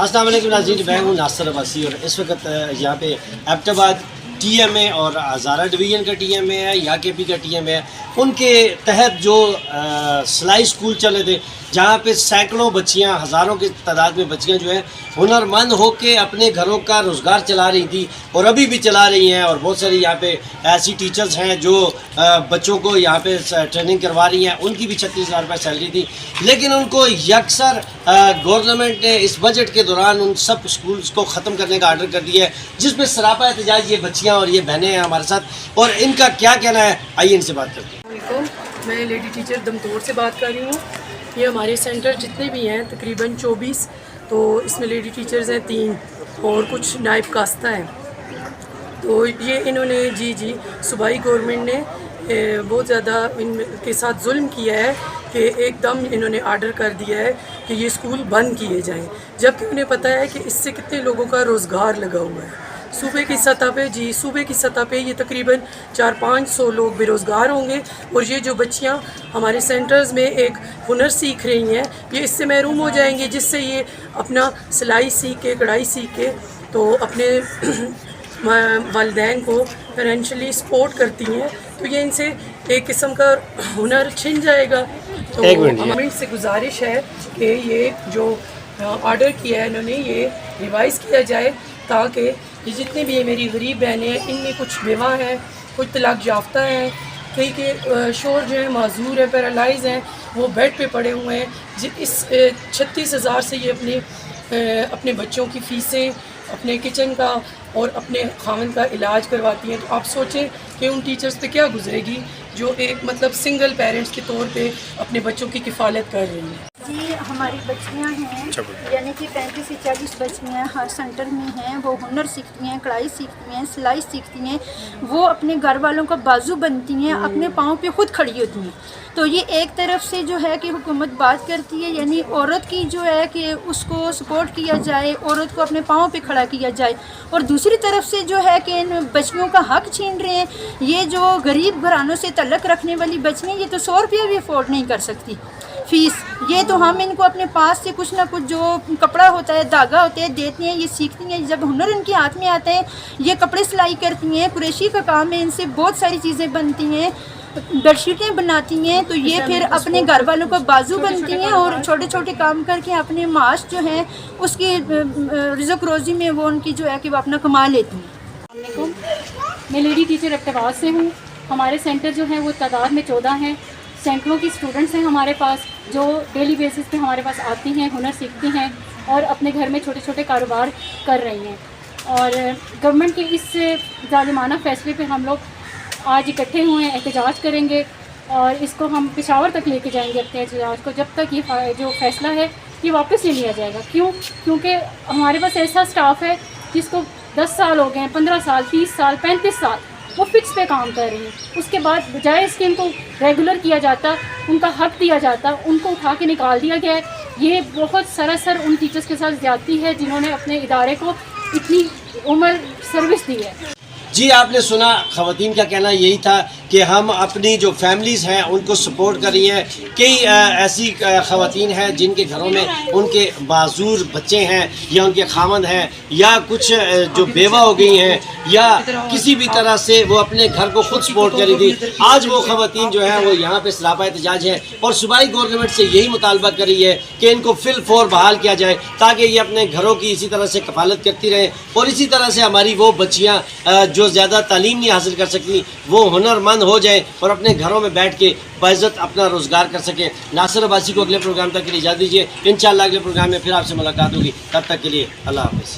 السلام علیکم ناظرین، میں ہوں ناصر عباسی اور اس وقت یہاں پہ ایبٹ آباد ٹی ایم اے اور ہزارہ ڈویژن کا ٹی ایم اے ہے، یا کے پی کا ٹی ایم اے ہے، ان کے تحت جو سلائی اسکول چلے تھے جہاں پہ سینکڑوں بچیاں، ہزاروں کی تعداد میں بچیاں جو ہیں ہنرمند ہو کے اپنے گھروں کا روزگار چلا رہی تھی اور ابھی بھی چلا رہی ہیں، اور بہت ساری یہاں پہ ایسی ٹیچرز ہیں جو بچوں کو یہاں پہ ٹریننگ کروا رہی ہیں، ان کی بھی 36,000 روپے سیلری تھی، لیکن ان کو یکسر گورنمنٹ نے اس بجٹ کے دوران ان سب اسکولز کو ختم کرنے کا آرڈر کر دیا ہے، جس میں سراپا احتجاج یہ بچیاں اور یہ بہنیں ہیں ہمارے ساتھ، اور ان کا کیا کہنا ہے آئیے ان سے بات کرتے ہیں۔ میں لیڈی ٹیچر دمتور سے بات کر رہی ہوں۔ یہ ہمارے سینٹر جتنے بھی ہیں تقریباً 24، تو اس میں لیڈی ٹیچرز ہیں 3 اور کچھ نائب کاستہ ہیں۔ تو یہ انہوں نے جی صوبائی گورنمنٹ نے بہت زیادہ ان کے ساتھ ظلم کیا ہے کہ ایک دم انہوں نے آرڈر کر دیا ہے کہ یہ اسکول بند کیے جائیں، جبکہ انہیں پتہ ہے کہ اس سے کتنے لوگوں کا روزگار لگا ہوا ہے۔ صوبے کی سطح پہ یہ تقریباً 400-500 لوگ بے روزگار ہوں گے، اور یہ جو بچیاں ہمارے سینٹرز میں ایک ہنر سیکھ رہی ہیں یہ اس سے محروم ہو جائیں گے، جس سے یہ اپنا سلائی سیکھ کے، کڑھائی سیکھ کے تو اپنے والدین کو فائنینشلی سپورٹ کرتی ہیں، تو یہ ان سے ایک قسم کا ہنر چھن جائے گا۔ تو گورنمنٹ سے گزارش ہے کہ یہ جو آرڈر کیا ہے انہوں نے یہ ریوائز کیا جائے، تاکہ یہ جتنے بھی میری غریب بہنیں ہیں، ان میں کچھ بیوہ ہیں، کچھ طلاق یافتہ ہیں، کئی کے شوہر جو ہیں معذور ہیں، پیرالائز ہیں، وہ بیڈ پہ پڑے ہوئے ہیں، اس 36,000 سے یہ اپنے بچوں کی فیسیں، اپنے کچن کا اور اپنے خاوند کا علاج کرواتی ہیں۔ تو آپ سوچیں کہ ان ٹیچرز پہ کیا گزرے گی جو ایک سنگل پیرنٹس کے طور پہ اپنے بچوں کی کفالت کر رہی ہیں۔ جی ہماری بچیاں ہیں، یعنی کہ 35 سے 40 بچیاں ہر سینٹر میں ہیں، وہ ہنر سیکھتی ہیں، کڑھائی سیکھتی ہیں، سلائی سیکھتی ہیں، وہ اپنے گھر والوں کا بازو بنتی ہیں، اپنے پاؤں پہ خود کھڑی ہوتی ہیں۔ تو یہ ایک طرف سے جو ہے کہ حکومت بات کرتی ہے، یعنی عورت کی جو ہے کہ اس کو سپورٹ کیا جائے، عورت کو اپنے پاؤں پہ کھڑا کیا جائے، اور دوسری طرف سے جو ہے کہ ان بچیوں کا حق چھین رہے ہیں۔ یہ جو غریب گھرانوں سے تعلق رکھنے والی بچیاں، یہ تو 100 روپیہ بھی افورڈ نہیں کر سکتی فیس، یہ تو ہم ان کو اپنے پاس سے کچھ نہ کچھ جو کپڑا ہوتا ہے، دھاگا ہوتا ہے، دیتے ہیں، یہ سیکھتی ہیں۔ جب ہنر ان کے ہاتھ میں آتا ہے، یہ کپڑے سلائی کرتی ہیں، قریشی کا کام ہے، ان سے بہت ساری چیزیں بنتی ہیں، بیڈ شیٹیں بناتی ہیں، تو یہ پھر اپنے گھر والوں کا بازو بنتی ہیں، اور چھوٹے چھوٹے کام کر کے اپنے معاش جو ہیں اس کی رزق روزی میں وہ ان کی جو ہے کہ وہ اپنا کما لیتی ہیں۔ السلام علیکم، میں لیڈی ٹیچر ایبٹ آباد سے ہوں۔ ہمارے سینٹر جو ہیں وہ تعداد میں 14 ہیں، سینکڑوں کی اسٹوڈنٹس ہیں ہمارے پاس، جو ڈیلی بیسس پہ ہمارے پاس آتی ہیں، ہنر سیکھتی ہیں اور اپنے گھر میں چھوٹے چھوٹے کاروبار کر رہی ہیں۔ اور گورنمنٹ کے اس ظالمانہ فیصلے پہ ہم لوگ آج اکٹھے ہوئے ہیں، احتجاج کریں گے، اور اس کو ہم پشاور تک لے کے جائیں گے اپنے احتجاج کو، جب تک یہ جو فیصلہ ہے یہ واپس نہیں لیا جائے گا۔ کیونکہ ہمارے پاس ایسا اسٹاف ہے جس کو 10 سال ہو گئے ہیں، 15 سال، 30 سال، 35 سال وہ فکس پہ کام کر رہی ہیں۔ اس کے بعد بجائے اس کے ان کو ریگولر کیا جاتا، ان کا حق دیا جاتا، ان کو اٹھا کے نکال دیا گیا ہے۔ یہ بہت سراسر ان ٹیچرز کے ساتھ زیادتی ہے جنہوں نے اپنے ادارے کو اتنی عمر سروس دی ہے۔ جی آپ نے سنا، خواتین کا کہنا یہی تھا کہ ہم اپنی جو فیملیز ہیں ان کو سپورٹ کر رہی ہیں۔ کئی ایسی خواتین ہیں جن کے گھروں میں ان کے معذور بچے ہیں، یا ان کے خاوند ہیں، یا کچھ جو بیوہ ہو گئی ہیں، یا کسی بھی طرح سے وہ اپنے گھر کو خود سپورٹ کر رہی تھی۔ آج وہ خواتین جو ہیں وہ یہاں پہ سراپا احتجاج ہے، اور صوبائی گورنمنٹ سے یہی مطالبہ کر رہی ہے کہ ان کو فی الفور بحال کیا جائے، تاکہ یہ اپنے گھروں کی اسی طرح سے کفالت کرتی رہیں، اور اسی طرح سے ہماری وہ بچیاں جو زیادہ تعلیم نہیں حاصل کر سکتی وہ ہنرمند ہو جائیں اور اپنے گھروں میں بیٹھ کے باعزت اپنا روزگار کر سکیں۔ ناصر عباسی کو اگلے پروگرام تک کے لیے اجازت دیجیے، انشاءاللہ اگلے پروگرام میں پھر آپ سے ملاقات ہوگی، تب تک کے لیے اللہ حافظ۔